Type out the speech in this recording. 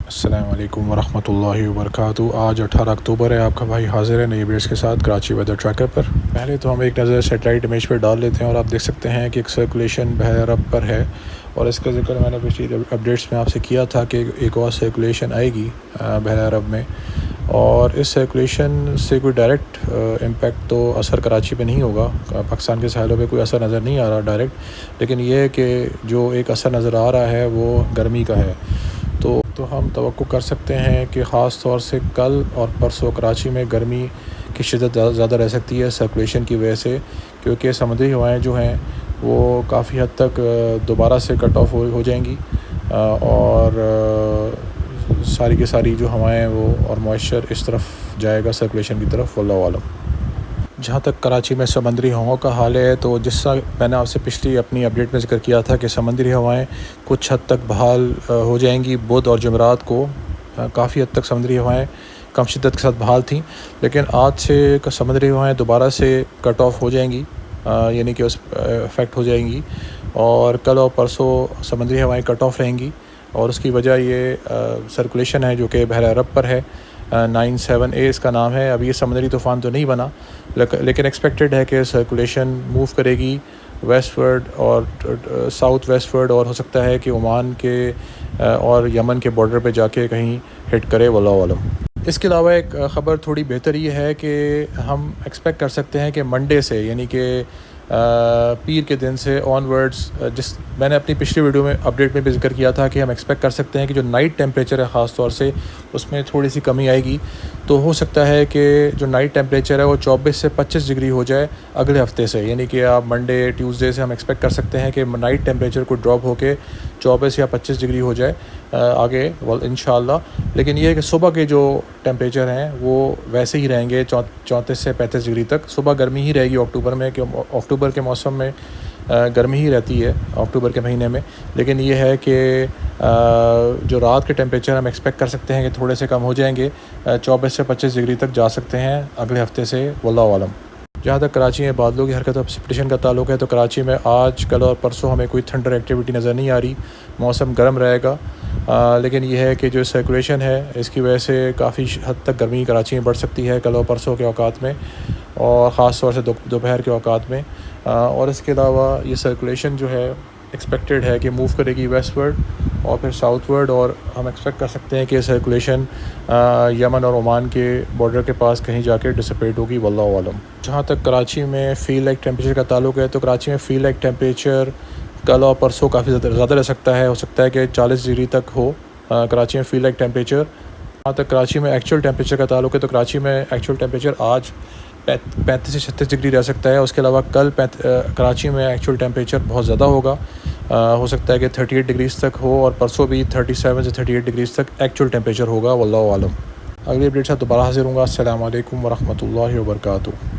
السلام علیکم ورحمۃ اللہ وبرکاتہ۔ آج 18 اکتوبر ہے۔ آپ کا بھائی حاضر ہے نئی اپڈیٹس کے ساتھ کراچی ویدر ٹریکر پر۔ پہلے تو ہم ایک نظر سیٹلائٹ امیج پہ ڈال لیتے ہیں، اور آپ دیکھ سکتے ہیں کہ ایک سرکولیشن بحر عرب پر ہے، اور اس کا ذکر میں نے پچھلی اپڈیٹس میں آپ سے کیا تھا کہ ایک اور سرکولیشن آئے گی بحر عرب میں، اور اس سرکولیشن سے کوئی ڈائریکٹ امپیکٹ تو اثر کراچی پہ نہیں ہوگا، پاکستان کے ساحلوں پہ کوئی اثر نظر نہیں آ رہا ڈائریکٹ، لیکن یہ ہے کہ جو ایک اثر نظر آ رہا ہے وہ گرمی کا ہے۔ تو ہم توقع کر سکتے ہیں کہ خاص طور سے کل اور پرسوں کراچی میں گرمی کی شدت زیادہ رہ سکتی ہے سرکولیشن کی وجہ سے، کیونکہ سمندری ہوائیں جو ہیں وہ کافی حد تک دوبارہ سے کٹ آف ہو جائیں گی، اور ساری کی ساری جو ہوائیں وہ اور موئسچر اس طرف جائے گا سرکولیشن کی طرف، واللہ عالم۔ جہاں تک کراچی میں سمندری ہواؤں کا حال ہے، تو جس طرح میں نے آپ سے پچھلی اپنی اپڈیٹ میں ذکر کیا تھا کہ سمندری ہوائیں کچھ حد تک بحال ہو جائیں گی بدھ اور جمعرات کو، کافی حد تک سمندری ہوائیں کم شدت کے ساتھ بحال تھیں، لیکن آج سے سمندری ہوائیں دوبارہ سے کٹ آف ہو جائیں گی، یعنی کہ اس افیکٹ ہو جائیں گی، اور کل اور پرسوں سمندری ہوائیں کٹ آف رہیں گی، اور اس کی وجہ یہ سرکولیشن ہے جو کہ بحر عرب پر ہے، 97A اس کا نام ہے۔ ابھی یہ سمندری طوفان تو نہیں بنا، لیکن ایکسپیکٹڈ ہے کہ سرکولیشن موو کرے گی ویسٹ ورڈ اور ساؤتھ ویسٹ ورڈ، اور ہو سکتا ہے کہ عمان کے اور یمن کے بارڈر پہ جا کے کہیں ہٹ کرے، واللہ عالم۔ اس کے علاوہ ایک خبر تھوڑی بہتر یہ ہے کہ ہم ایکسپیکٹ کر سکتے ہیں کہ منڈے سے، یعنی کہ پیر کے دن سے آن ورڈز، جس میں نے اپنی پچھلی ویڈیو میں اپڈیٹ میں بھی ذکر کیا تھا کہ ہم ایکسپیکٹ کر سکتے ہیں کہ جو نائٹ ٹیمپریچر ہے خاص طور سے اس میں تھوڑی سی کمی آئے گی، تو ہو سکتا ہے کہ جو نائٹ ٹیمپریچر ہے وہ 24 سے 25 ڈگری ہو جائے اگلے ہفتے سے، یعنی کہ آپ منڈے ٹیوزڈے سے ہم ایکسپیکٹ کر سکتے ہیں کہ نائٹ ٹیمپریچر کو ڈراپ ہو کے 24 یا 25 ڈگری ہو جائے آگے انشاءاللہ، لیکن یہ ہے کہ صبح کے جو ٹیمپریچر ہیں وہ ویسے ہی رہیں گے 34 سے 35 ڈگری تک۔ صبح گرمی ہی رہے گی اکتوبر میں، کہ اکتوبر کے موسم میں گرمی ہی رہتی ہے اکتوبر کے مہینے میں، لیکن یہ ہے کہ جو رات کے ٹیمپریچر ہم ایکسپیکٹ کر سکتے ہیں کہ تھوڑے سے کم ہو جائیں گے، 24 سے 25 ڈگری تک جا سکتے ہیں اگلے ہفتے سے، واللہ عالم۔ جہاں تک کراچی میں بادلوں کی حرکت اور پریسپیٹیشن کا تعلق ہے، تو کراچی میں آج کل اور پرسوں ہمیں کوئی تھنڈر ایکٹیویٹی نظر نہیں آ رہی، موسم گرم رہے گا، لیکن یہ ہے کہ جو سرکولیشن ہے اس کی وجہ سے کافی حد تک گرمی کراچی میں بڑھ سکتی ہے کل اور پرسوں کے اوقات میں، اور خاص طور سے دوپہر کے اوقات میں، اور اس کے علاوہ یہ سرکولیشن جو ہے ایکسپیکٹڈ ہے کہ موو کرے گی ویسٹ ورڈ اور پھر ساؤتھ ورڈ، اور ہم ایکسپیکٹ کر سکتے ہیں کہ سرکولیشن یمن اور عمان کے بارڈر کے پاس کہیں جا کے ڈسپیٹ ہوگی، واللہ عالم۔ جہاں تک کراچی میں فیل لائک ٹیمپریچر کا تعلق ہے، تو کراچی میں فیل لائک ٹیمپریچر کل اور پرسوں کافی زیادہ رہ سکتا ہے، ہو سکتا ہے کہ 40 ڈگری تک ہو کراچی میں فیل لائک ٹیمپریچر۔ جہاں تک کراچی میں ایکچوئل ٹیمپریچر کا تعلق ہے، تو کراچی میں ایکچوئل ٹیمپریچر آج 35 سے 36 ڈگری رہ سکتا ہے، اس کے علاوہ کل کراچی میں ایکچوئل ٹیمپریچر بہت زیادہ ہوگا، ہو سکتا ہے کہ 38 ڈگریز تک ہو، اور پرسوں بھی 37 سے 38 ڈگریز تک ایکچوئل ٹیمپریچر ہوگا، واللہ عالم۔ اگلی اپڈیٹ سے دوبارہ حاضر ہوں گا۔ السلام علیکم ورحمۃ اللہ وبرکاتہ۔